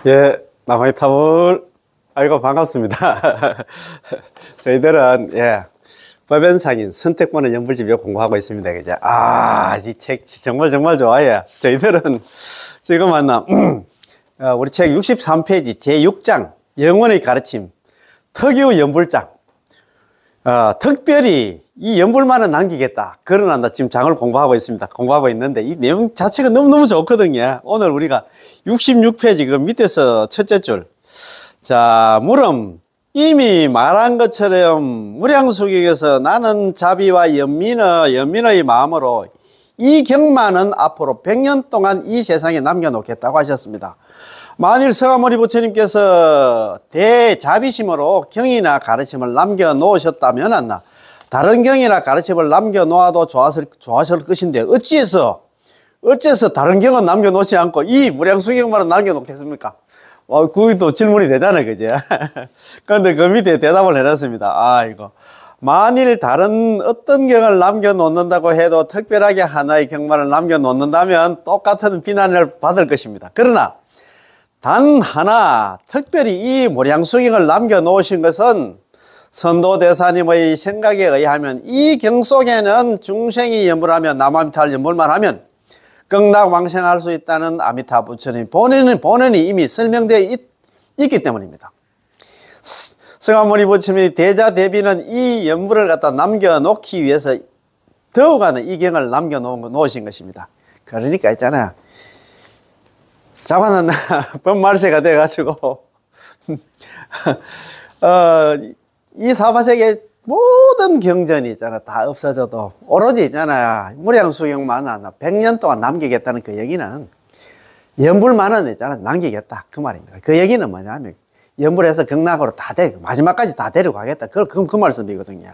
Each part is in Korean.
예, 남아이타물. 아이고, 반갑습니다. 저희들은, 법연상인 선택권의 연불집에 공부하고 있습니다. 그죠? 이 책 정말 좋아요. 저희들은 지금 우리 책 63페이지 제6장, 영혼의 가르침, 특유 연불장. 특별히 이 연불만은 남기겠다. 그러나 나 지금 장을 공부하고 있습니다. 공부하고 있는데 이 내용 자체가 너무너무 좋거든요. 오늘 우리가 66페이지 그 밑에서 첫째 줄. 자, 물음. 이미 말한 것처럼 무량수경에서 나는 자비와 연민의 마음으로 이 경만은 앞으로 100년 동안 이 세상에 남겨놓겠다고 하셨습니다. 만일 서가모니 부처님께서 대자비심으로 경이나 가르침을 남겨놓으셨다면 다른 경이나 가르침을 남겨놓아도 좋았을 것인데 어째서 다른 경은 남겨놓지 않고 이 무량수경만은 남겨놓겠습니까? 그것도 질문이 되잖아요, 그죠? 그런데 그 밑에 대답을 해놨습니다. 만일 다른 어떤 경을 남겨놓는다고 해도 특별하게 하나의 경만을 남겨놓는다면 똑같은 비난을 받을 것입니다. 그러나 단 하나 특별히 이 무량수경을 남겨놓으신 것은 선도대사님의 생각에 의하면 이 경 속에는 중생이 연불하며 남아미타를 연불만 하면 극락왕생할 수 있다는 아미타 부처님 본인이 이미 설명되어 있기 때문입니다. 서가모니 부처님의 대자대비는 이 연불을 갖다 남겨놓기 위해서 더욱하는 이 경을 남겨놓으신 것입니다. 그러니까 있잖아요. 자관은 법말세가 돼가지고 이 사바세계 모든 경전이 있잖아 다 없어져도 오로지 있잖아 무량수경만 100년 동안 남기겠다는 그 얘기는 연불만은 있잖아 남기겠다 그 말입니다. 그 얘기는 뭐냐면 연불해서 극락으로 마지막까지 다 데려가겠다 그 말씀이거든요.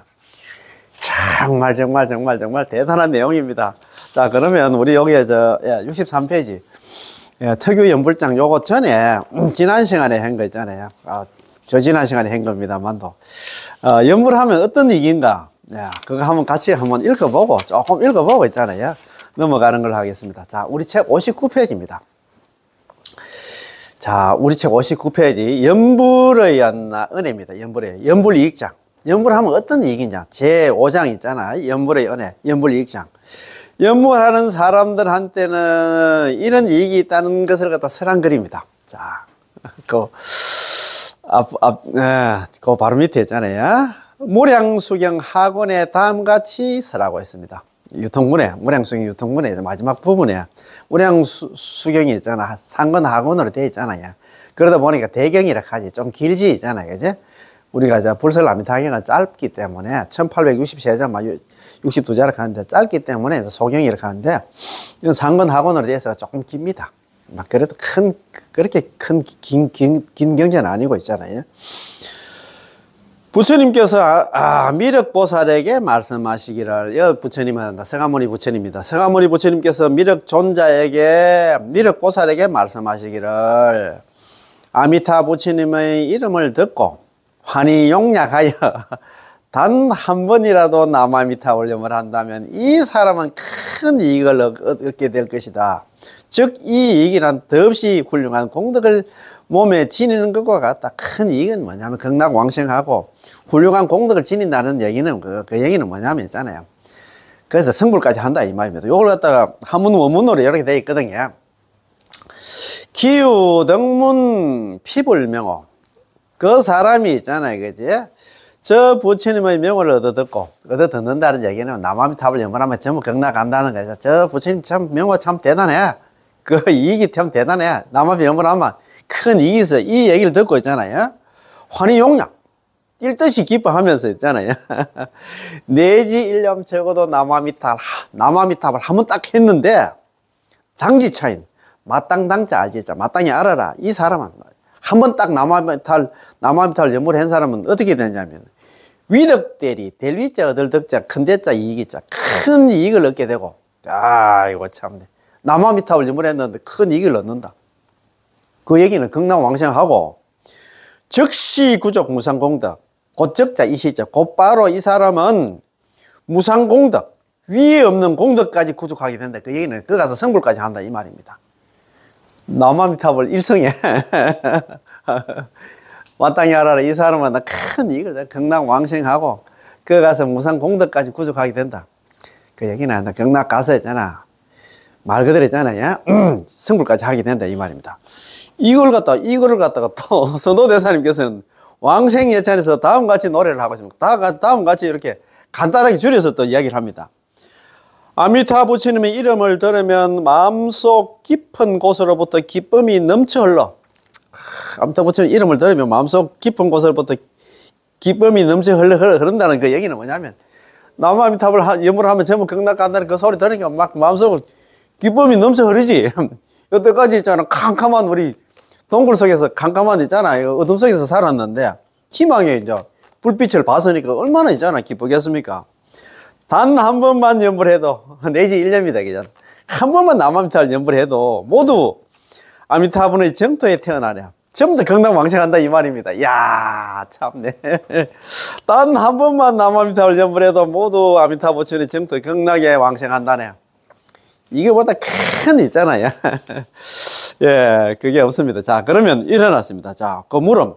정말 대단한 내용입니다. 자, 그러면 우리 여기에 63페이지 특유 연불장 요거 전에 지난 시간에 한 거 있잖아요. 지난 시간에 한 겁니다만도 연불하면 어떤 얘기인가? 그거 같이 한번 조금 읽어보고 있잖아요. 넘어가는 걸로 하겠습니다. 자, 우리 책 59페이지입니다. 자, 우리 책 59페이지 연불의 은혜입니다. 연불 이익장. 연불하면 어떤 이익이냐? 제5장 있잖아. 연불의 은혜, 연불 이익장. 연불하는 사람들한테는 이런 이익이 있다는 것을 갖다 설한글입니다. 자, 그 바로 밑에 있잖아요. 무량수경 학원에 다음같이 서라고 했습니다. 무량수경 유통문에 마지막 부분에 무량수경이 있잖아. 상근 학원으로 되어 있잖아요. 그러다 보니까 대경이라 하지 좀 길지 있잖아요. 그지? 우리가 불설아미타경은 짧기 때문에 1863자 62자를 하는데 짧기 때문에 소경이 이렇게 하는데 이건 상근 학원으로 되어 있어서 조금 깁니다. 그래도 그렇게 긴 경제는 아니고 있잖아요. 부처님께서 미륵보살에게 말씀하시기를, 부처님은 서가모니 부처님입니다. 서가모니 부처님께서 미륵보살에게 말씀하시기를 아미타 부처님의 이름을 듣고 환희용약하여 단 한 번이라도 남아미타 올림을 한다면 이 사람은 큰 이익을 얻게 될 것이다. 즉 이 이익이란 더없이 훌륭한 공덕을 몸에 지니는 것과 같다. 큰 이익은 뭐냐면 극락왕생하고 훌륭한 공덕을 지닌다는 얘기는 그 얘기는 뭐냐면 있잖아요. 그래서 성불까지 한다 이 말입니다. 요걸 갖다가 한문 원문으로 이렇게 되어 있거든요. 기유 등문 피불명호. 그 사람이 있잖아요. 그지? 저 부처님의 명호를 얻어듣는다는 얘기는 남아미타불 연불하면 전부 극락 간다는 거죠. 저 부처님 참 명호 참 대단해. 그 이익이 참 대단해. 남아미 연불하면 큰 이익이 있어. 이 얘기를 듣고 있잖아요. 환희용약. 뛸 듯이 기뻐하면서 있잖아요. 내지 일념 적어도 남아미탑을 한번 딱 했는데 당지차인 마땅당자 알지? 마땅히 알아라. 이 사람은 한 번 딱 남아미탈 연불한 사람은 어떻게 되냐면 위덕대리 델위자 얻을덕자 큰대자 이익이자 큰 이익을 얻게 되고 이거 참 남아미탑을 연불했는데 큰 이익을 얻는다. 그 얘기는 극락왕생하고 즉시 구족 무상공덕 곧적자 이시자 곧바로 이 사람은 무상공덕 위에 없는 공덕까지 구족하게 된다. 그 얘기는 그 가서 성불까지 한다 이 말입니다. 나무아미타불 일성에 마땅히 알아라. 이 사람은 큰 이익을 경락왕생하고 그 가서 무상 공덕까지 구족하게 된다. 그 얘기는 한다. 경락 가서 있잖아. 말 그대로 있잖아요. 승불까지 하게 된다. 이 말입니다. 이거를 갖다가 또 선도대사님께서는 왕생 예찬에서 다음같이 노래를 하고 있습니다. 다음같이 이렇게 간단하게 줄여서 또 이야기를 합니다. 아미타 부처님의 이름을 들으면 마음속 깊은 곳으로부터 기쁨이 넘쳐 흘러. 아미타 부처님 이름을 들으면 마음속 깊은 곳으로부터 기쁨이 넘쳐 흐른다는 그 얘기는 뭐냐면, 나무 아미타불 염불을 하면 전부 경락 간다는 그 소리 들으니까 막 마음속으로 기쁨이 넘쳐 흐르지. 여태까지 있잖아. 캄캄한 우리 동굴 속에서 캄캄한 있잖아. 어둠 속에서 살았는데 희망의 이제 불빛을 봤으니까 얼마나 있잖아. 기쁘겠습니까? 단 한 번만 염불해도 내지 1년입니다. 그죠? 한 번만 남아미타를 염불해도 모두 아미타불의 정토에 태어나냐. 전부 다 경락왕생한다 이 말입니다. 이야 참네. 단 한 번만 남아미타를 염불해도 모두 아미타 부처의 정토 경락에 왕생한다네. 이거보다 큰 있잖아요. 예, 그게 없습니다. 자, 그러면 일어났습니다. 자, 그 물음.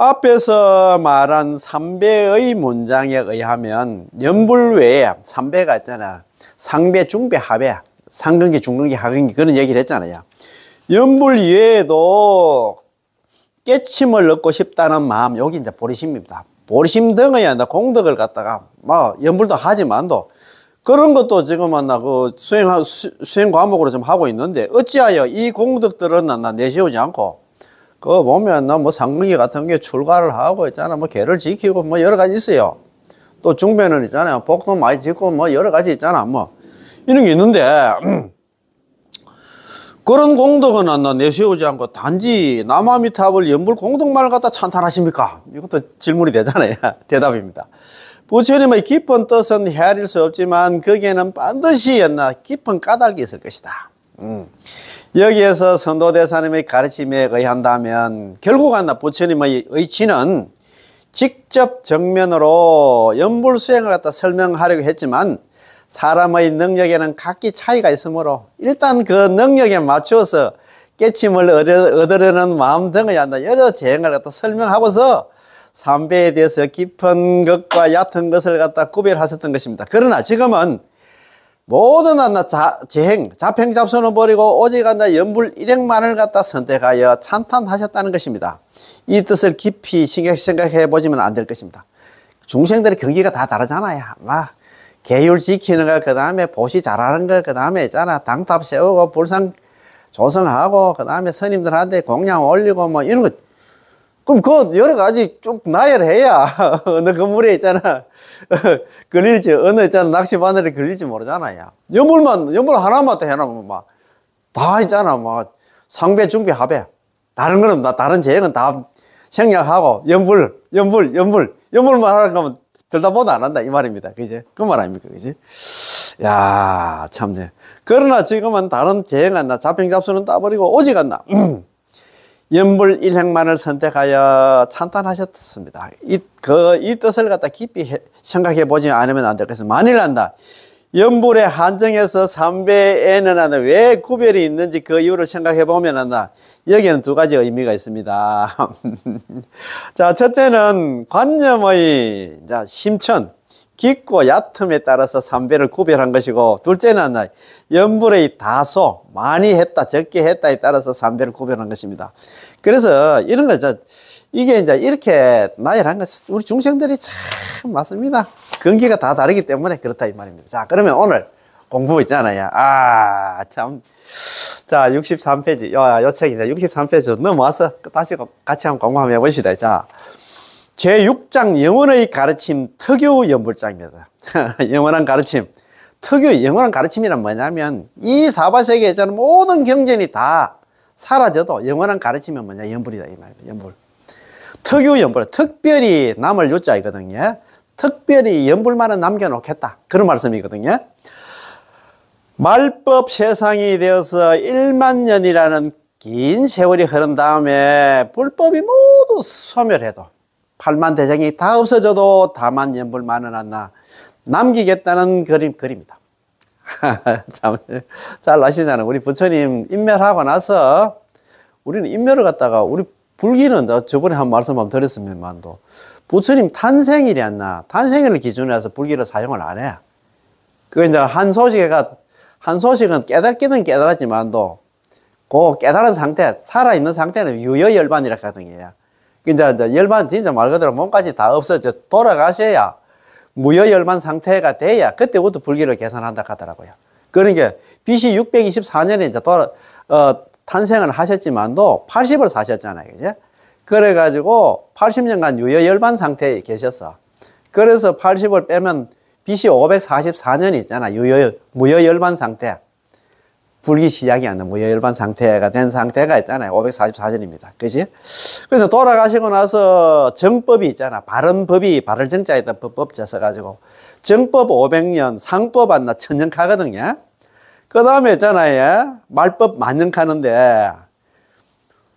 앞에서 말한 3배의 문장에 의하면 염불 외에 3배가 있잖아. 상배, 중배, 하배. 상근기, 중근기, 하근기 그런 얘기를 했잖아요. 염불 외에도 깨침을 얻고 싶다는 마음, 여기 이제 보리심입니다. 보리심 등의 공덕을 갖다가 뭐 염불도 하지만도 그런 것도 지금은 그 수행 과목으로 좀 하고 있는데 어찌하여 이 공덕들은 내세우지 않고 그거 보면 뭐 상근기 같은 게 출가를 하고 있잖아. 뭐 계를 지키고 뭐 여러 가지 있어요. 또 중배는 있잖아요. 복도 많이 짓고 뭐 여러 가지 있잖아. 뭐 이런 게 있는데 그런 공덕은 내세우지 않고 단지 남아미타불 염불 공덕만을 갖다 찬탄하십니까? 이것도 질문이 되잖아요. 대답입니다. 부처님의 깊은 뜻은 헤아릴 수 없지만 거기에는 반드시 깊은 까닭이 있을 것이다. 여기에서 선도대사님의 가르침에 의한다면 결국 부처님의 의치는 직접 정면으로 염불 수행을 갖다 설명하려고 했지만 사람의 능력에는 각기 차이가 있으므로 일단 그 능력에 맞추어서 깨침을 얻으려는 마음 등의 여러 재행을 갖다 설명하고서 삼배에 대해서 깊은 것과 얕은 것을 갖다 구별하셨던 것입니다. 그러나 지금은 모든 재행, 잡행잡선을 버리고 오직 염불 일행만을 갖다 선택하여 찬탄하셨다는 것입니다. 이 뜻을 깊이 생각해 보시면 안 될 것입니다. 중생들의 경기가 다 다르잖아요. 막 계율 지키는 거, 그 다음에 보시 잘하는 거, 그 다음에 있잖아 당탑 세우고 불상 조성하고 그 다음에 스님들한테 공양 올리고 뭐 이런 거. 그럼 그 여러 가지 쭉 나열해야 어느 건물에 있잖아 걸릴지 어느 있잖아 낚시 바늘에 걸릴지 모르잖아요. 염불 하나만 또 해놓으면 막 다 있잖아. 막 상배, 중배, 하배. 다른 거는 다른 재행은 다 생략하고 염불만 하는 거면 들다보다 안 한다 이 말입니다. 그지? 그 말 아닙니까? 그지? 야 참네. 그러나 지금은 다른 재행은 잡행잡수는 따버리고 오직 염불 일행만을 선택하여 찬탄하셨습니다. 이 뜻을 갖다 깊이 생각해 보지 않으면 안 될 것은 만일 염불의 한정에서 삼배에는 왜 구별이 있는지 그 이유를 생각해 보면 여기에는 두 가지 의미가 있습니다. 자, 첫째는 관념의 심천, 깊고 얕음에 따라서 삼배를 구별한 것이고, 둘째는 염불의 다소, 많이 했다, 적게 했다에 따라서 삼배를 구별한 것입니다. 그래서 이런 거, 이게 이렇게 나열한 것, 우리 중생들이 참 맞습니다. 근기가 다 다르기 때문에 그렇다 이 말입니다. 자, 그러면 오늘 공부 있잖아요. 참. 자, 63페이지. 요 책이다. 63페이지 넘어와서 다시 같이 한번 공부 한번 해보시다. 자. 제6장 영원의 가르침 특유 염불장입니다. 영원한 가르침. 영원한 가르침이란 뭐냐면 이 사바세계에 있는 모든 경전이 다 사라져도 영원한 가르침은 뭐냐? 염불이다 이 말입니다. 염불. 특유 염불. 특별히 남을 유자이거든요. 특별히 염불만은 남겨놓겠다. 그런 말씀이거든요. 말법 세상이 되어서 1만 년이라는 긴 세월이 흐른 다음에 불법이 모두 소멸해도 8만 대장이 다 없어져도 다만 염불만은 남기겠다는 그림이다. 참, 잘 아시잖아요. 우리 부처님 인멸하고 나서 우리는 인멸을 갖다가 우리 불기는 저번에 한 말씀 한번 드렸습니다만도 부처님 탄생일이었나 탄생일을 기준으로 해서 불기를 사용을 안 해. 그 이제 한 소식은 깨닫기는 깨달았지만도 그 깨달은 상태, 살아있는 상태는 유여열반이라 하거든요. 이제 열반 진짜 말 그대로 몸까지 다 없어져 돌아가셔야 무여열반 상태가 돼야 그때부터 불기를 계산한다 하더라고요. 그러니까 BC 624년에 이제 탄생을 하셨지만도 80을 사셨잖아요. 그죠? 그래가지고 80년간 유여열반 상태에 계셨어. 그래서 80을 빼면 BC 544년이 있잖아. 무여열반 상태. 불기 시작이 안 나. 무여열반 상태가 된 상태가 있잖아요. 544년입니다. 그지? 그래서 돌아가시고 나서 정법이 있잖아. 바른법이, 바를 정자에다 법자 써가지고. 정법 500년, 상법 안 나 천년 가거든요. 그 다음에 있잖아요. 말법 만년 가는데,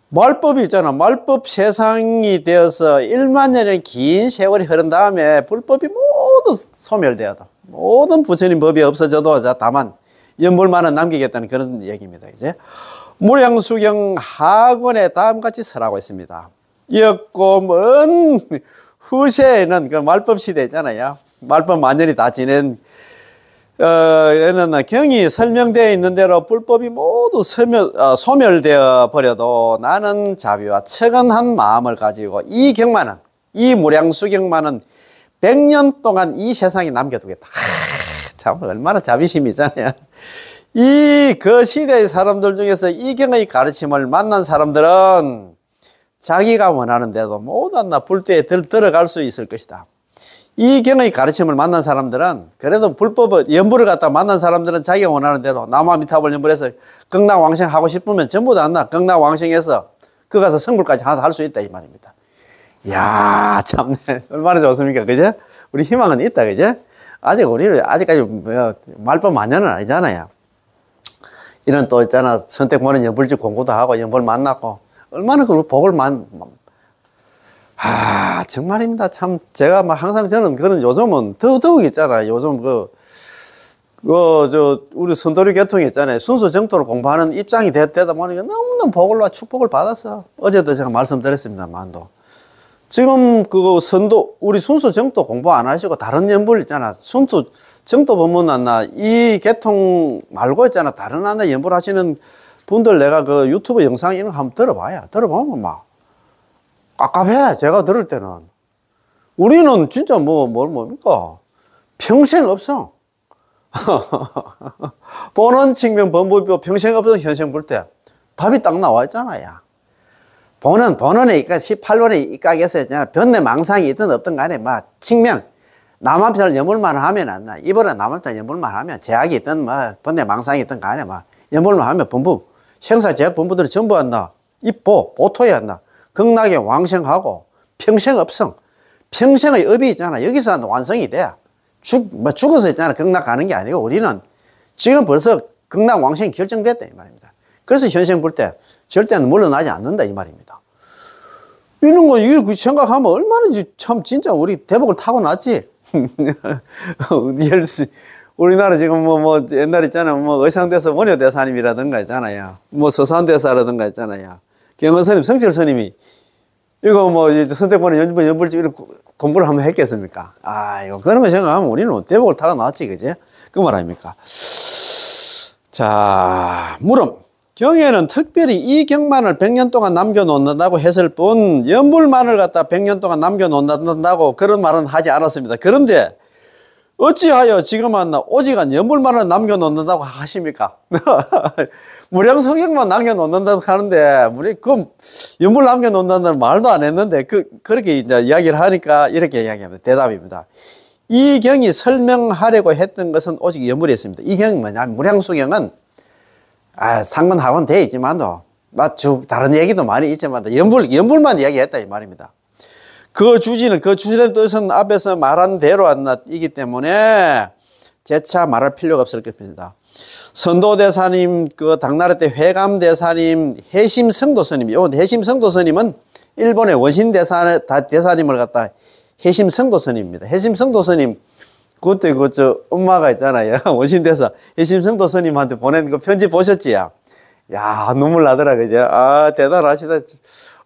말법이 있잖아. 말법 세상이 되어서 1만 년의 긴 세월이 흐른 다음에 불법이 모두 소멸되어도, 모든 부처님 법이 없어져도 다만 연불만은 남기겠다는 그런 얘기입니다. 이제 무량수경 하권에 다음같이 설하고 있습니다. 였고 먼 후세에는 그 말법 시대 있잖아요. 말법 만년이 다 지낸 에는 경이 설명되어 있는 대로 불법이 모두 소멸되어 버려도 나는 자비와 척언한 마음을 가지고 이 경만은, 이 무량수경만은 100년 동안 이 세상에 남겨두겠다. 참 얼마나 자비심이잖아요. 그 시대의 사람들 중에서 이 경의 가르침을 만난 사람들은 자기가 원하는데도 모두 다 불대에 들어갈 수 있을 것이다. 이 경의 가르침을 만난 사람들은 그래도 불법을 연불을 갖다 만난 사람들은 자기가 원하는 대로 나무아미타불 연불해서 극락왕생 하고 싶으면 전부 다 극락왕생해서 그 가서 성불까지 하나 할 수 있다 이 말입니다. 이야 참네 얼마나 좋습니까 그죠? 우리 희망은 있다 그죠? 아직 우리는 아직까지 말법 만년은 아니잖아요. 이런 또 있잖아 선택보는 연불집 공부도 하고 연불 만났고 얼마나 그 복을 정말입니다. 참, 제가 막 항상 저는 그런 요즘은 더욱 있잖아요. 요즘 우리 선도리 계통이 있잖아요. 순수 정토를 공부하는 입장이 되다 보니까 너무너무 복을, 축복을 받았어. 어제도 제가 말씀드렸습니다만도. 지금 우리 순수 정토 공부 안 하시고 다른 연불 있잖아. 순수 정토 법문 하나, 이 계통 말고 있잖아. 다른 하나 연불 하시는 분들 내가 그 유튜브 영상 이런 거 한번 들어보면 막. 깝깝해. 제가 들을 때는. 우리는 진짜 뭡니까? 평생 없어. 본원 측면 범부비 평생 없어 현생 볼 때. 답이 딱 나와 있잖아요. 본원에 18원에 입각해서 있잖아. 변내 망상이 있든 없든 간에 측면. 남한편을 연불만 하면 안 나. 이번에 남한편 연불만 하면 제약이 있든 변내 망상이 있든 간에 연불만 하면 범부. 생사 제약 범부들이 전부 안 나. 보토에 안 나. 극락에 왕생하고 평생 업성 평생의 업이 있잖아. 여기서 완성이 돼. 죽어서 있잖아. 극락 가는 게 아니고 우리는 지금 벌써 극락 왕생이 결정됐다 이 말입니다. 그래서 현생 볼 때 절대는 물러나지 않는다 이 말입니다. 이런 거 이렇게 생각하면 얼마나 참 진짜 우리 대복을 타고났지. 우리나라 지금 옛날 있잖아. 의상대사 원효대사님이라든가 있잖아요. 서산대사라든가 있잖아요. 경허스님, 성철스님이 이거 선택보는 연불집 이런 공부를 한번 했겠습니까? 이거 그런 거 생각하면 우리는 대복을 타고 나왔지, 그지? 그 말 아닙니까? 자, 물음. 경에는 특별히 이 경만을 100년 동안 남겨놓는다고 했을 뿐, 연불만을 갖다 100년 동안 남겨놓는다고 그런 말은 하지 않았습니다. 그런데, 어찌하여 지금 오직한 연불만을 남겨놓는다고 하십니까? 무량성경만 남겨놓는다고 하는데, 연불 남겨놓는다는 말도 안 했는데, 그렇게 이제 이야기를 하니까 이렇게 이야기합니다. 대답입니다. 이 경이 설명하려고 했던 것은 오직 연불이었습니다. 이 경이 뭐냐면, 무량수경은, 상관하고는 되어 있지만도, 다른 얘기도 많이 있지만, 연불만 이야기했다, 이 말입니다. 그 주제의 뜻은 앞에서 말한 대로 이기 때문에 재차 말할 필요가 없을 것입니다. 선도대사님, 당나라 때 회감대사님, 해심성도스님, 해심성도스님은 일본의 원신대사님을 갖다 해심성도스님입니다. 해심성도스님, 그때 엄마가 있잖아요. 원신대사 해심성도 스님한테 보낸 그 편지 보셨지요? 야, 눈물 나더라, 그죠? 아, 대단하시다.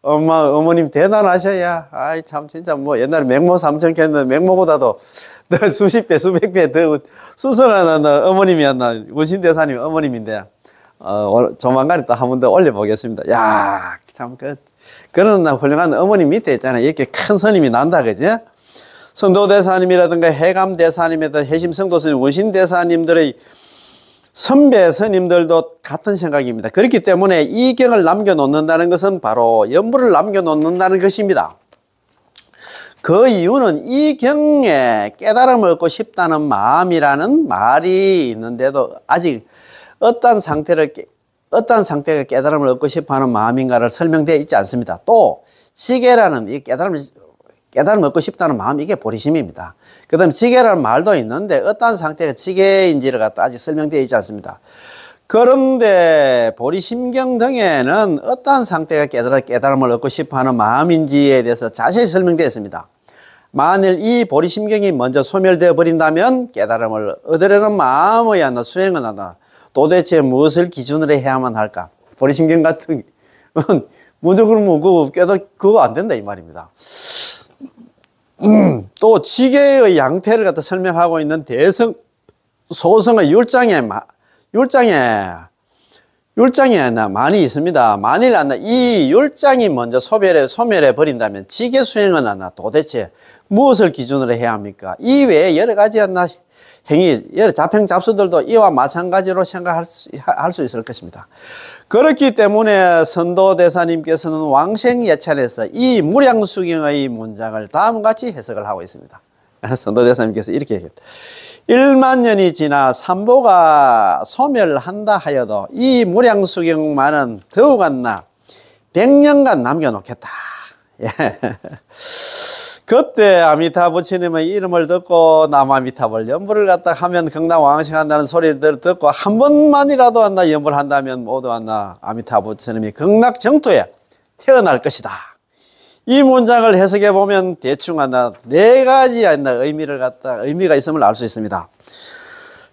어머님 대단하셔야. 아이, 참, 진짜 옛날에 맹모 삼천했는데 맹모보다도 더 수십 배, 수백 배 더 수성한 어머님이었나. 원신대사님 어머님인데, 조만간에 또 한 번 더 올려보겠습니다. 야, 참, 그런 훌륭한 어머님 밑에 있잖아요. 이렇게 큰 스님이 난다, 그죠? 성도대사님이라든가 해감대사님이라든가 해심성도스님, 원신대사님들의 선배 스님들도 같은 생각입니다. 그렇기 때문에 이 경을 남겨놓는다는 것은 바로 연불을 남겨놓는다는 것입니다. 그 이유는 이 경에 깨달음을 얻고 싶다는 마음이라는 말이 있는데도 아직 어떤 상태가 깨달음을 얻고 싶어 하는 마음인가를 설명되어 있지 않습니다. 또 지게라는 이 깨달음을 얻고 싶다는 마음, 이게 보리심입니다. 그 다음에 지게라는 말도 있는데 어떤 상태가 지게인지를 갖다 아직 설명되어 있지 않습니다. 그런데 보리심경 등에는 어떤 상태가 깨달음을 얻고 싶어 하는 마음인지에 대해서 자세히 설명되어 있습니다. 만일 이 보리심경이 먼저 소멸되어 버린다면 깨달음을 얻으려는 마음의 수행은 하나 도대체 무엇을 기준으로 해야만 할까? 보리심경 같은 먼저 그러면 그거 안 된다 이 말입니다. 또 지게의 양태를 갖다 설명하고 있는 대성 소성의 율장에 많이 있습니다. 만일 이 율장이 먼저 소멸해 버린다면 지게 수행은 도대체 무엇을 기준으로 해야 합니까? 이 외에 여러 가지 행위, 여러 자평 잡수들도 이와 마찬가지로 생각할 수 있을 것입니다. 그렇기 때문에 선도대사님께서는 왕생예찬에서 이 무량수경의 문장을 다음과 같이 해석을 하고 있습니다. 선도대사님께서 이렇게 얘기합니다. 1만 년이 지나 삼보가 소멸한다 하여도 이 무량수경만은 더욱안나 100년간 남겨놓겠다. 예. 그때 아미타 부처님의 이름을 듣고 남아미타불 연불을 갖다 하면 극락왕생한다는 소리를 듣고 한 번만이라도 연불한다면 모두 아미타 부처님이 극락정토에 태어날 것이다. 이 문장을 해석해 보면 대충 네 가지 의미가 있음을 알 수 있습니다.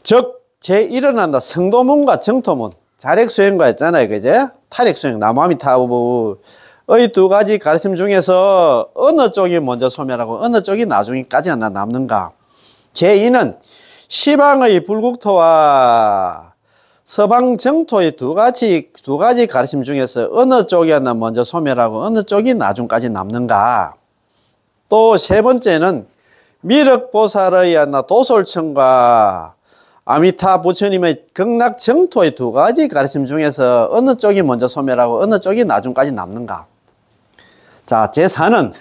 즉 제1은 성도문과 정토문, 자력수행과 했잖아요, 그제? 탈익수행, 남아미타불 의 두 가지 가르침 중에서 어느 쪽이 먼저 소멸하고 어느 쪽이 나중에까지 남는가? 제2는 시방의 불국토와 서방 정토의 두 가지 가르침 중에서 어느 쪽이 먼저 소멸하고 어느 쪽이 나중까지 남는가? 또 세 번째는 미륵보살의 도솔청과 아미타 부처님의 극락 정토의 두 가지 가르침 중에서 어느 쪽이 먼저 소멸하고 어느 쪽이 나중까지 남는가? 자, 제4는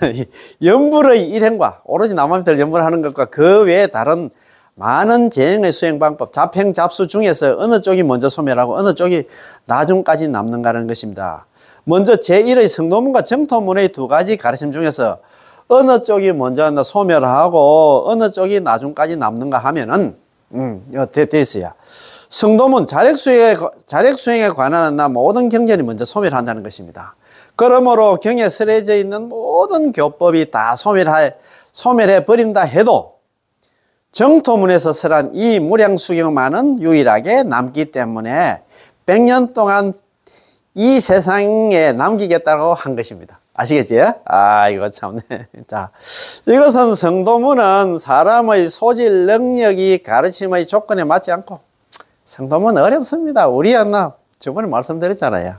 연불의 일행과 오로지 남아미타를 연불하는 것과 그 외에 다른 많은 재행의 수행 방법, 자평 잡수 중에서 어느 쪽이 먼저 소멸하고 어느 쪽이 나중까지 남는가라는 것입니다. 먼저 제1의 성도문과 정토문의 두 가지 가르침 중에서 어느 쪽이 먼저 소멸하고 어느 쪽이 나중까지 남는가 하면은 돼 있어요. 성도문 자력수행에 관한 모든 경전이 먼저 소멸한다는 것입니다. 그러므로 경에 설해져 있는 모든 교법이 다 소멸해 버린다 해도 정토문에서 설한 이 무량수경만은 유일하게 남기 때문에 100년 동안 이 세상에 남기겠다고 한 것입니다. 아시겠지요? 아, 이거 참네. 자, 이것은 성도문은 사람의 소질, 능력이 가르침의 조건에 맞지 않고 성도문 어렵습니다. 우리 저번에 말씀드렸잖아요.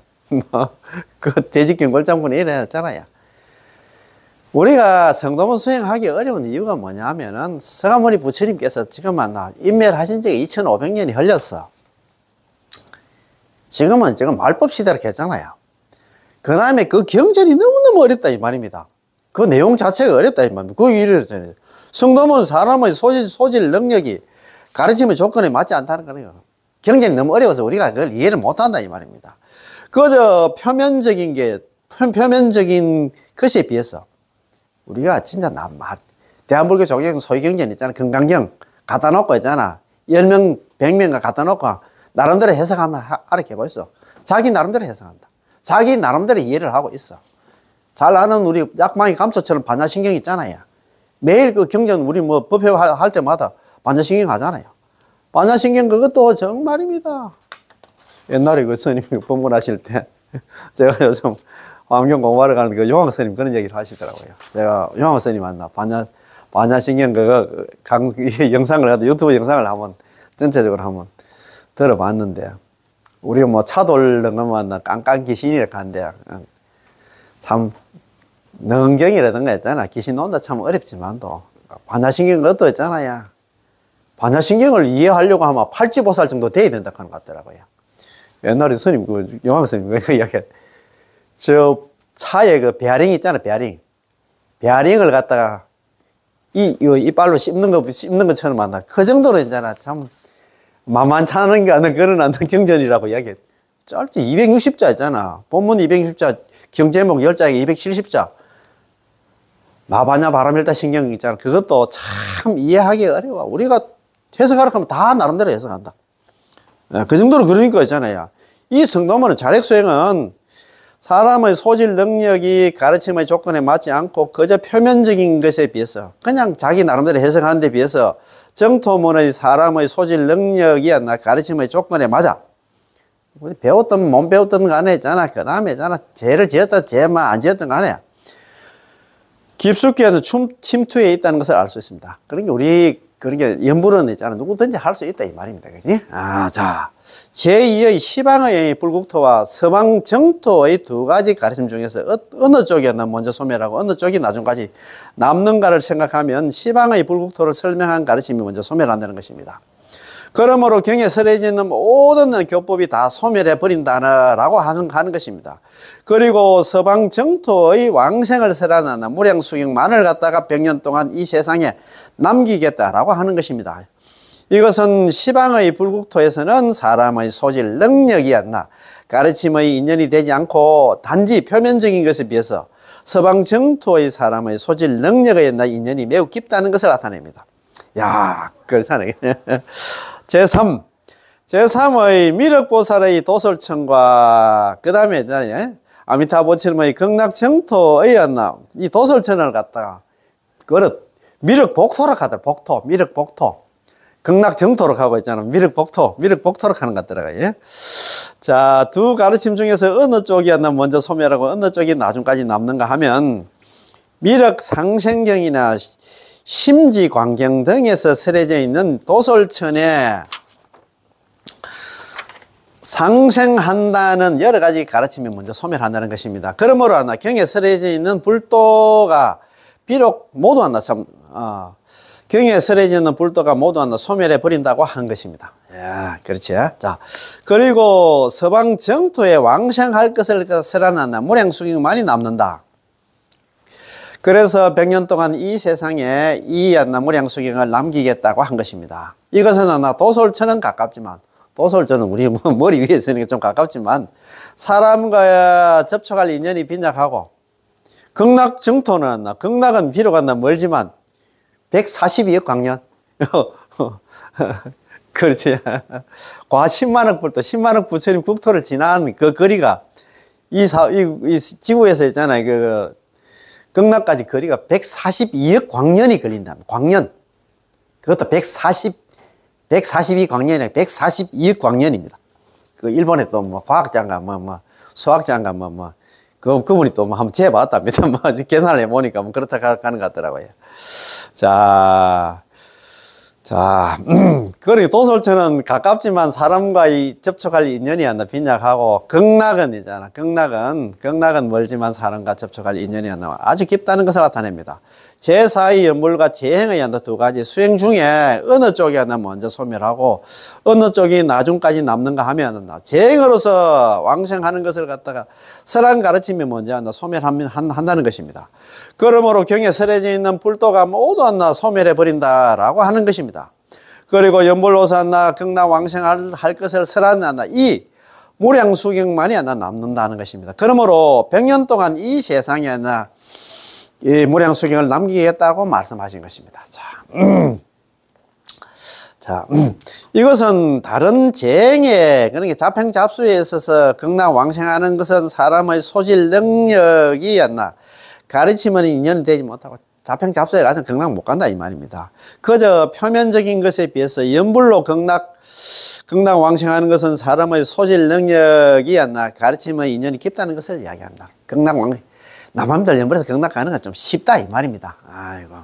그 대직경골장분이 이랬잖아요. 우리가 성도문 수행하기 어려운 이유가 뭐냐면은 서가모니 부처님께서 지금 인멸하신 지가 2500년이 흘렸어. 지금 말법 시대로 했잖아요. 그 다음에 그 경전이 너무너무 어렵다 이 말입니다. 그 내용 자체가 어렵다 이 말입니다. 그 이유를 성도문 사람의 소질 능력이 가르침의 조건에 맞지 않다는 거예요. 경전이 너무 어려워서 우리가 그걸 이해를 못한다 이 말입니다. 그저 표면적인 것에 비해서 우리가 진짜 대한불교 조경 소위경전 있잖아. 금강경 갖다 놓고 있잖아. 10명, 100명가 갖다 놓고 나름대로 해석하면 알아게 보이소. 자기 나름대로 해석한다. 자기 나름대로 이해를 하고 있어. 잘 아는 우리 약망이 감초처럼 반야신경 있잖아요. 매일 그 경전 우리 법회 할 때마다 반야신경 하잖아요. 반야신경 그것도 정말입니다. 옛날에 그 스님 법문하실 때 제가 요즘 환경 공부하러 가는 그 용왕 스님 그런 얘기를 하시더라고요. 제가 용왕 스님 만나 반야신경 그거 영상을 하도 유튜브 영상을 한번 전체적으로 한번 들어봤는데 우리가 뭐 차 돌는 것만 깡깡 귀신이라고 하는데 참 능경이라든가 있잖아. 귀신 논다 참 어렵지만도 반야신경 그것도 있잖아요. 반야신경을 이해하려고 하면 팔찌보살 정도 돼야 된다 하는 것 같더라고요. 옛날에 스님 그 용왕 스님 그 이야기 저 차에 그 베어링 있잖아. 베어링을 갖다가 이빨로 씹는 것처럼 만나. 그 정도로 있잖아. 참 만만찮은 게 아닌 그런 경전이라고 이야기해. 짧지 260자 있잖아. 본문 260자, 경제목 10자에 270자. 마바냐 바람일다 신경 있잖아. 그것도 참 이해하기 어려워. 우리가 해석하라고 하면 다 나름대로 해석한다. 그 정도로 그러니까 있잖아요. 이 성도문은 자력수행은 사람의 소질 능력이 가르침의 조건에 맞지 않고 그저 표면적인 것에 비해서 그냥 자기 나름대로 해석하는 데 비해서 정토문의 사람의 소질 능력이 가르침의 조건에 맞아. 배웠든 못 배웠든 간에 있잖아. 그 다음에 있잖아. 죄를 지었든 죄만 안 지었든 간에 깊숙이 침투해 있다는 것을 알 수 있습니다. 그러니까 그러니까 연불은 있잖아. 누구든지 할 수 있다 이 말입니다. 그지? 자. 제2의 시방의 불국토와 서방 정토의 두 가지 가르침 중에서 어느 쪽이 먼저 소멸하고 어느 쪽이 나중까지 남는가를 생각하면 시방의 불국토를 설명한 가르침이 먼저 소멸한다는 것입니다. 그러므로 경에 설해져 있는 모든 교법이 다 소멸해 버린다라고 하는 것입니다. 그리고 서방 정토의 왕생을 설하는 무량수경만을 갖다가 100년 동안 이 세상에 남기겠다라고 하는 것입니다. 이것은 시방의 불국토에서는 사람의 소질 능력이 가르침의 인연이 되지 않고 단지 표면적인 것에 비해서 서방 정토의 사람의 소질 능력에 인연이 매우 깊다는 것을 나타냅니다. 야, 그렇잖아요. 제3의 미륵보살의 도솔천과 그 다음에 아미타보처럼의 극락정토의 이 도솔천을 갖다가 미륵복토라 하더라. 미륵복토. 극락정토로 가고 있잖아. 미륵복토로 가는 것 같더라고요. 예? 자, 두 가르침 중에서 어느 쪽이 먼저 소멸하고 어느 쪽이 나중까지 남는가 하면 미륵상생경이나 심지광경 등에서 설해져 있는 도솔천에 상생한다는 여러 가지 가르침이 먼저 소멸한다는 것입니다. 그러므로 경에 설해져 있는 불도가 비록 모두 경에 설해져 있는 불도가 모두 소멸해 버린다고 한 것입니다. 야, 그렇지. 자, 그리고 서방 정토에 왕생할 것을 설하는 무량수경만이 남는다. 그래서 100년 동안 이 세상에 이 무량수경을 남기겠다고 한 것입니다. 이것은 도솔천은 가깝지만, 도솔천은 우리 머리 위에 있으니까 좀 가깝지만, 사람과 접촉할 인연이 빈약하고, 극락정토는 극락은 비록 멀지만 142억 광년. 그렇지. 과 10만억 불도 10만억 부처님 국토를 지나는 그 거리가 이 지구에서 있잖아요. 극락까지 거리가 142억 광년이 걸린다. 광년. 그것도 142 광년이 아니라 142억 광년입니다. 그 일본에 또 과학자인가 수학자인가 그분이 또 한번 재봤답니다. 계산을 해보니까 그렇다 가는 것 같더라고요. 그러니 도솔천은 가깝지만 사람과의 접촉할 인연이 빈약하고, 극락은 멀지만 사람과 접촉할 인연이 아주 깊다는 것을 나타냅니다. 제4의 연불과 제행의 두 가지 수행 중에 어느 쪽이 먼저 소멸하고 어느 쪽이 나중까지 남는가 하면 제행으로서 왕생하는 것을 갖다가 설한 가르침이 먼저 소멸한다는 것입니다. 그러므로 경에 설해져 있는 불도가 모두 소멸해 버린다라고 하는 것입니다. 그리고 연불로서 극락 왕생할 것을 설한 이 무량수경만이 남는다는 것입니다. 그러므로 100년 동안 이 세상에 이 무량수경을 남기겠다고 말씀하신 것입니다. 이것은 다른 재행에, 그러니까 자평잡수에 있어서 극락 왕생하는 것은 사람의 소질 능력이 가르침은 인연이 되지 못하고 자평잡소해가지고 극락 못 간다 이 말입니다. 그저 표면적인 것에 비해서 연불로 극락왕생하는 것은 사람의 소질 능력이 않나 가르침의 인연이 깊다는 것을 이야기합니다. 극락왕 남함들 연불에서 극락 가는 건 좀 쉽다 이 말입니다. 아이고.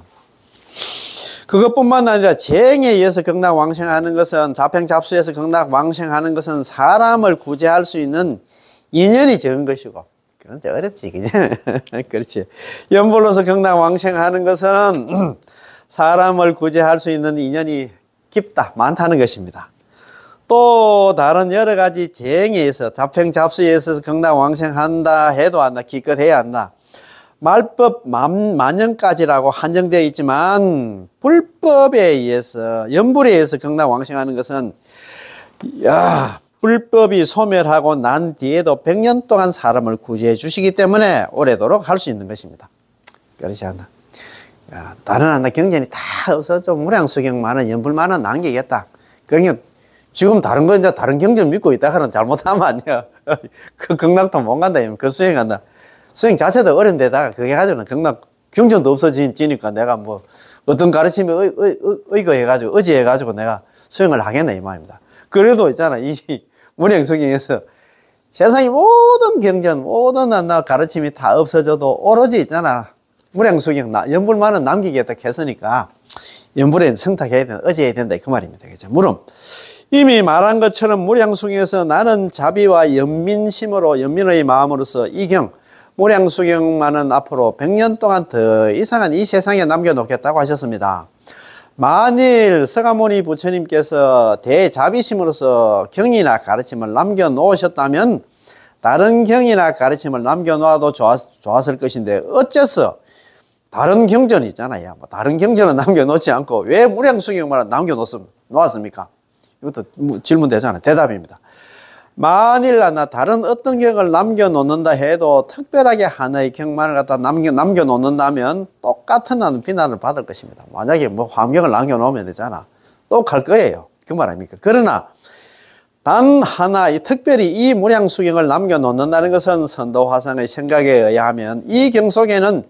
그것뿐만 아니라 재행에 의해서 극락왕생하는 것은 자평잡소에서 극락왕생하는 것은 사람을 구제할 수 있는 인연이 적은 것이고 그건 좀 어렵지 그죠? 그렇지. 연불로서 극락왕생하는 것은 사람을 구제할 수 있는 인연이 깊다 많다는 것입니다. 또 다른 여러 가지 재행에 의해서 자평잡소에 의해서 극락왕생한다 해도 한다 기껏해야 한다. 말법 만년까지라고 한정되어 있지만 불법에 의해서 연불에 의해서 극락왕생하는 것은 불법이 소멸하고 난 뒤에도 100년 동안 사람을 구제해 주시기 때문에 오래도록 할 수 있는 것입니다. 그렇지 않나? 다른 하나 경전이 다 없어져 무량수경만은 연불만은 남기겠다. 그러니까 지금 다른 거 이제 다른 경전 믿고 있다가는 잘못하면 안 돼요. 그 극락도 못 간다. 그 수행한다. 수행 자체도 어려운데다가 그게 가지고는 극락 경전도 없어지니까 내가 뭐 어떤 가르침에 의거해가지고 의지해가지고 내가 수행을 하겠네 이 말입니다. 그래도 있잖아 이 무량수경에서 세상의 모든 경전 모든 가르침이 다 없어져도 오로지 있잖아 무량수경 연불만은 남기겠다 했으니까 연불에 성탁해야 된다 의지해야 된다 그 말입니다. 그죠? 물음 이미 말한 것처럼 무량수경에서 나는 자비와 연민의 마음으로서 이경 무량수경만은 앞으로 100년 동안 더 이상한 이 세상에 남겨놓겠다고 하셨습니다. 만일 서가모니 부처님께서 대자비심으로서 경이나 가르침을 남겨놓으셨다면 다른 경이나 가르침을 남겨놓아도 좋았을 것인데 어째서 다른 경전이 있잖아요. 다른 경전은 남겨놓지 않고 왜 무량수경만 남겨놓았습니까? 이것도 질문 되잖아요. 대답입니다. 만일 다른 어떤 경을 남겨놓는다 해도 특별하게 하나의 경만을 갖다 남겨놓는다면 똑같은 비난을 받을 것입니다. 만약에 뭐 화엄경을 남겨놓으면 되잖아. 또 갈 거예요. 그 말 아닙니까? 그러나 단 하나 특별히 이 무량수경을 남겨놓는다는 것은 선도화상의 생각에 의하면 이 경 속에는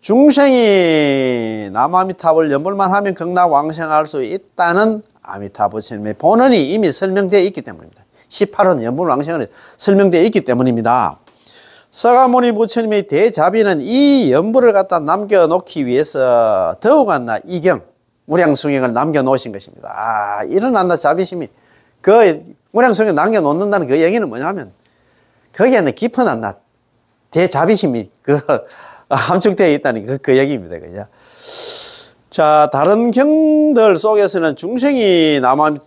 중생이 남아미타불 연불만 하면 극락왕생할 수 있다는 아미타 부처님의 본언이 이미 설명되어 있기 때문입니다. 18원 연불왕생은 설명되어 있기 때문입니다. 서가모니 부처님의 대자비는 이 연불을 갖다 남겨놓기 위해서 더욱 이경 무량수경을 남겨놓으신 것입니다. 이런 자비심이 그 무량수경을 남겨놓는다는 그 얘기는 뭐냐면 거기에 깊은 대자비심이 함축되어 있다는 그 얘기입니다. 그죠? 자, 다른 경들 속에서는 중생이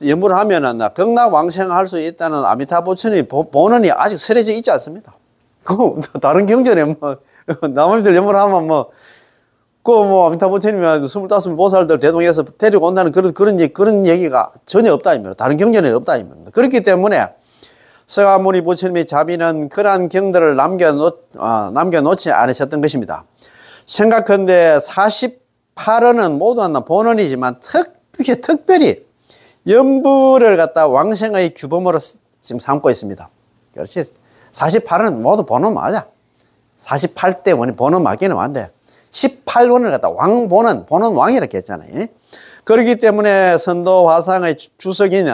연불을 하면은 극락왕생할 수 있다는 아미타 부처님의 본언이 아직 설해져 있지 않습니다. 다른 경전에 남아미들 연불하면 아미타 부처님이 25보살들 대동해서 데리고 온다는 그런 얘기가 전혀 없다 입니다. 다른 경전에 없다 입니다. 그렇기 때문에 서가모니 부처님의 자비는 그러한 경들을 남겨놓지 않으셨던 것입니다. 생각컨대 48원은 모두 본원이지만 특별히 연불을 갖다 왕생의 규범으로 지금 삼고 있습니다. 그렇지. 48원은 모두 본원 맞아. 48대 원이 본원 맞기는 한데 18원을 갖다 본원 왕이라고 했잖아요. 그렇기 때문에 선도화상의 주석인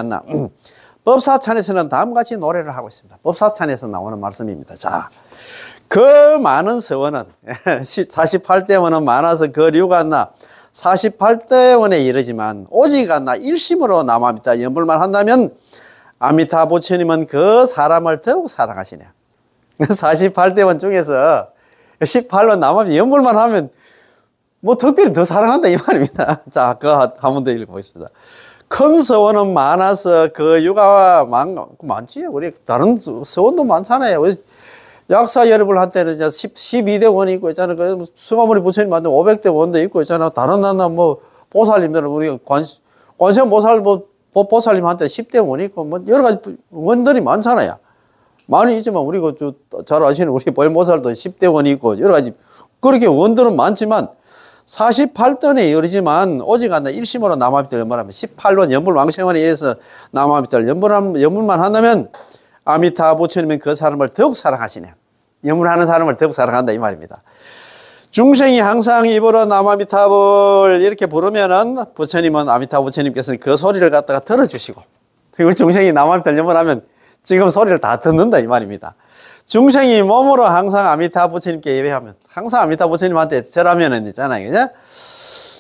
법사찬에서는 다음같이 노래를 하고 있습니다. 법사찬에서 나오는 말씀입니다. 자, 그 많은 서원은 48대 원은 많아서 그 류가 48대 원에 이르지만 오직 일심으로 남아미타 연불만 한다면 아미타 부처님은 그 사람을 더욱 사랑하시네. 48대 원 중에서 18원 남아미타 연불만 하면 특별히 더 사랑한다 이 말입니다. 자, 그거 한 번 더 읽어보겠습니다. 큰 서원은 많아서 그 유가 많지. 우리 다른 서원도 많잖아요. 약사 여러분 한테는 12대 원이 있고 있잖아요. 서가모니 부처님 만든 500대 원도 있고 있잖아요. 다른 보살님들은 우리 관세음 보살님한테 10대 원이 있고 여러 가지 원들이 많잖아요. 많이 있지만 우리가 잘 아시는 우리 보현보살도 10대 원이 있고 여러 가지 그렇게 원들은 많지만 48don에 이르지만 오직 일심으로 남아미타를 연불하면 18원 연불왕생원에 의해서 남아미타를 연불만 한다면 아미타 부처님은 그 사람을 더욱 사랑하시네. 연불하는 사람을 더욱 사랑한다 이 말입니다. 중생이 항상 입으로 남아미타불 이렇게 부르면은 부처님은 아미타불 부처님께서는 그 소리를 갖다가 들어주시고, 그리고 중생이 남아미타불 연불하면 지금 소리를 다 듣는다 이 말입니다. 중생이 몸으로 항상 아미타불 부처님께 예배하면, 항상 아미타불 부처님한테 절하면은 있잖아요, 그죠?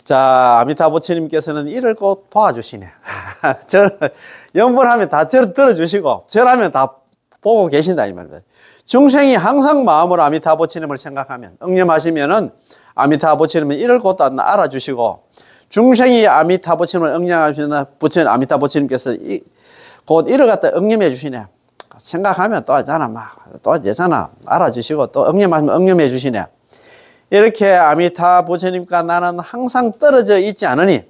자, 아미타불 부처님께서는 이를 곧 도와주시네. 연불하면 다 들어주시고, 절하면 다 보고 계신다 이 말입니다. 중생이 항상 마음으로 아미타불 부처님을 생각하면, 응념하시면은 아미타불 부처님은 이를 곧 알아주시고, 중생이 아미타불 부처님을 응념하시면 아미타불 부처님께서 곧 이를 갖다 응념해 주시네. 생각하면 또 하잖아, 또 되잖아. 알아주시고 또 응념하시면 응념해 주시네. 이렇게 아미타불 부처님과 나는 항상 떨어져 있지 않으니,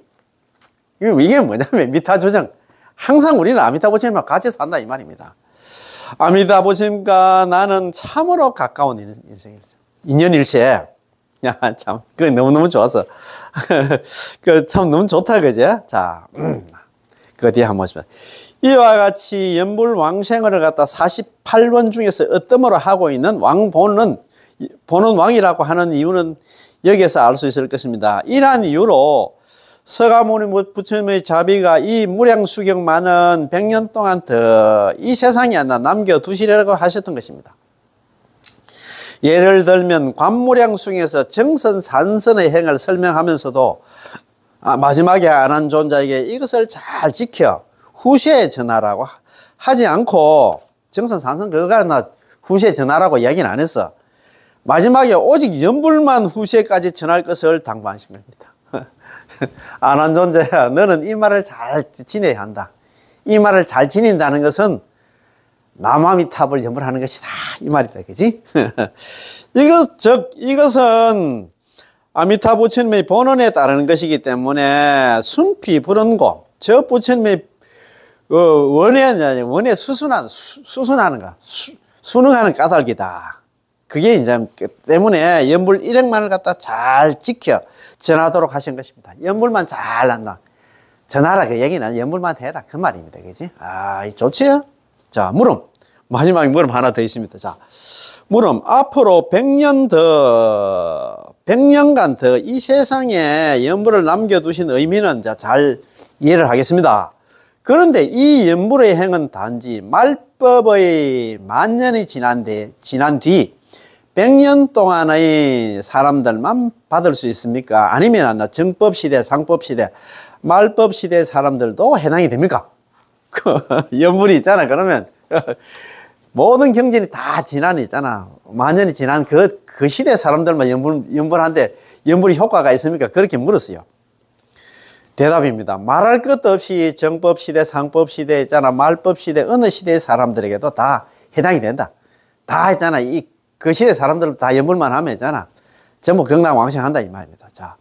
이게 뭐냐면 미타주정. 항상 우리는 아미타불 부처님과 같이 산다 이 말입니다. 아미타불 부처님과 나는 참으로 가까운 인생일세. 인연일세. 야, 참, 그거 너무너무 좋아서. 그 참 너무 좋다, 그제? 자, 그 뒤에 한번 보시면. 이와 같이 연불왕생을 갖다 48원 중에서 어떠므로 하고 있는 왕보는, 보는 왕이라고 하는 이유는 여기에서 알 수 있을 것입니다. 이러한 이유로 서가모니 부처님의 자비가 이 무량수경 많은 100년 동안 더 이 세상에 남겨두시려고 하셨던 것입니다. 예를 들면 관무량숭에서 정선산선의 행을 설명하면서도 마지막에 안한존자에게 이것을 잘 지켜 후세에 전하라고 하지 않고, 정선산선 그거가 나 후세에 전하라고 이야기는 안 했어. 마지막에 오직 연불만 후세까지 전할 것을 당부하신 겁니다. 안한존자야, 너는 이 말을 잘 지내야 한다. 이 말을 잘 지닌다는 것은 남아미타불 연불하는 것이다 이 말이다, 그지? 이것은 아미타불 부처님의 본원에 따르는 것이기 때문에 순피 불언고, 저 부처님의 원에 수순하는 거, 순응하는 까닭이다. 그게 이제 때문에 연불 일행만을 갖다 잘 지켜 전하도록 하신 것입니다. 연불만 잘 한다. 전하라 그 얘기는 연불만 해라 그 말입니다, 그지? 좋지요? 자, 물음. 마지막에 물음 하나 더 있습니다. 자, 물음. 앞으로 100년간 더 이 세상에 연불을 남겨두신 의미는 잘 이해를 하겠습니다. 그런데 이 연불의 행은 단지 말법의 만년이 지난 뒤 100년 동안의 사람들만 받을 수 있습니까? 아니면 정법시대, 상법시대, 말법시대 사람들도 해당이 됩니까? 연불이 있잖아. 그러면 모든 경전이 다 지난 있잖아. 만년이 지난 그 시대 사람들만 연불한데 연불이 효과가 있습니까? 그렇게 물었어요. 대답입니다. 말할 것도 없이 정법시대, 상법시대 있잖아. 말법시대, 어느 시대의 사람들에게도 다 해당이 된다. 다 있잖아. 그 시대 사람들도 다 연불만 하면 있잖아. 전부 경락왕생한다 이 말입니다. 자,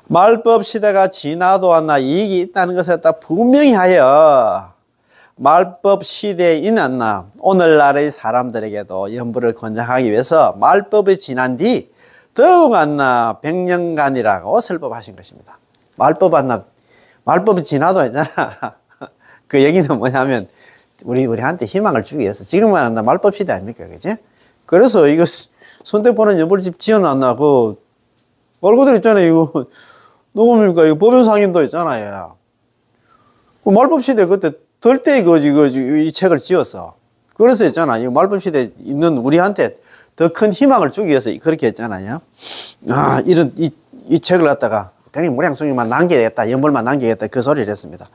말법시대가 지나도 않나 이익이 있다는 것을 다 분명히 하여 말법시대에 있나 오늘날의 사람들에게도 연불을 권장하기 위해서 말법이 지난 뒤 더욱 안나 100년간이라고 설법하신 것입니다. 말법이 지나도 있잖아. 그 얘기는 뭐냐면 우리한테 희망을 주기 위해서 지금은 한다 말법 시대 아닙니까, 그지? 그래서 이거 선택보는 연불집 지어놨나 그 얼굴들 있잖아요. 이거 누굽니까? 이거 법연상인도 있잖아요. 그 말법 시대 그때 들 때 이 책을 지었어. 그래서 있잖아. 이 말법 시대에 있는 우리한테 더 큰 희망을 주기 위해서 그렇게 했잖아요. 이 책을 갖다가 괜히 무량숭이만 남기겠다, 연불만 남기겠다, 그 소리를 했습니다.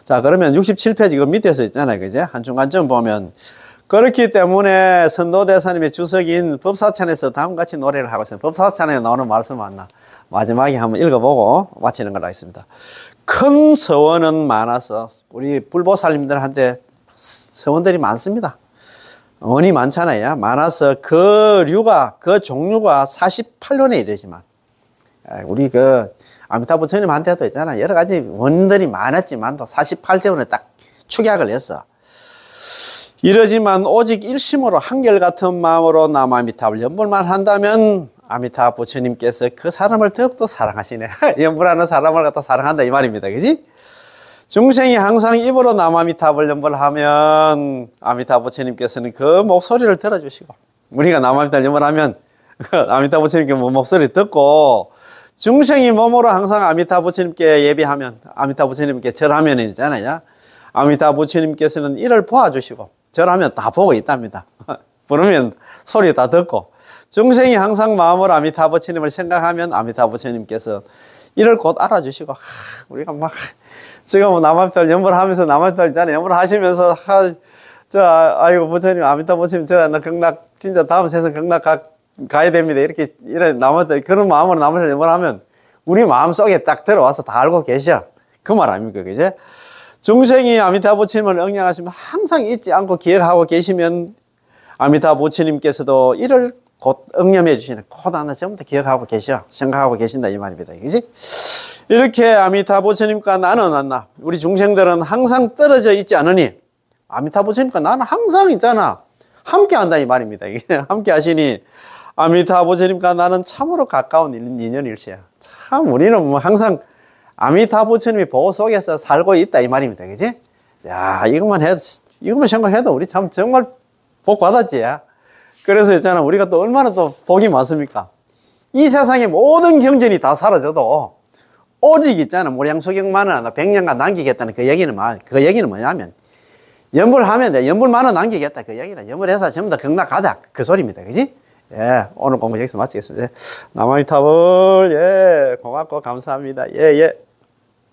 자, 그러면 67페이지 그 밑에서 있잖아요. 그제? 한중간쯤 보면, 그렇기 때문에 선도대사님의 주석인 법사찬에서 다음과 같이 노래를 하고 있습니다. 법사찬에 나오는 말씀 맞나? 마지막에 한번 읽어보고 마치는 걸로 하겠습니다. 큰 서원은 많아서, 우리 불보살님들한테 서원들이 많습니다. 원이 많잖아요. 많아서 그 종류가 48년에 이르지만, 우리 아미타불 부처님한테도 있잖아. 여러 가지 원들이 많았지만 또 48대원에 딱 축약을 했어. 이러지만 오직 일심으로 한결같은 마음으로 남아미타불 연불만 한다면 아미타불 부처님께서 그 사람을 더욱더 사랑하시네. 연불하는 사람을 갖다 사랑한다 이 말입니다. 그지? 중생이 항상 입으로 남아미타불 연불하면 아미타불 부처님께서는 그 목소리를 들어주시고, 우리가 남아미타불 연불하면 아미타 부처님께 목소리 듣고, 중생이 몸으로 항상 아미타 부처님께 예비하면, 아미타 부처님께 절하면 있잖아요. 아미타 부처님께서는 이를 보아주시고, 절하면 다 보고 있답니다. 부르면 소리 다 듣고, 중생이 항상 마음으로 아미타 부처님을 생각하면 아미타 부처님께서 이를 곧 알아주시고, 우리가 막, 지금 남한절 연불하면서 남한절 있잖아요. 연불하시면서, 아이고, 부처님, 아미타 부처님, 나 극락, 진짜 다음 세상 극락 가야 됩니다. 이래 남한절, 그런 마음으로 남한절 연불하면 우리 마음 속에 딱 들어와서 다 알고 계셔. 그 말 아닙니까? 그제? 중생이 아미타 부처님을 영향하시면 항상 잊지 않고 기억하고 계시면 아미타 부처님께서도 이를 곧 응념해 주시는, 곧 하나 전부 다 기억하고 계셔. 생각하고 계신다. 이 말입니다. 그지? 이렇게 아미타 부처님과 나는 안나. 우리 중생들은 항상 떨어져 있지 않으니, 아미타 부처님과 나는 항상 있잖아. 함께 한다. 이 말입니다. 함께 하시니, 아미타 부처님과 나는 참으로 가까운 인연일시야. 참, 우리는 뭐 항상 아미타 부처님의 보호 속에서 살고 있다. 이 말입니다. 그지? 자, 이것만 생각해도 우리 참 정말 복 받았지. 그래서 있잖아, 우리가 또 얼마나 또 복이 많습니까? 이 세상의 모든 경전이 다 사라져도 오직 있잖아, 무량수경만은 하나 100년간 남기겠다는 그 얘기는 뭐냐면, 연불하면 돼. 연불만은 남기겠다. 그 얘기는 연불해서 전부 다 극락 가자. 그 소리입니다. 그지? 예, 오늘 공부 여기서 마치겠습니다. 남아미타불, 예, 고맙고 감사합니다. 예, 예.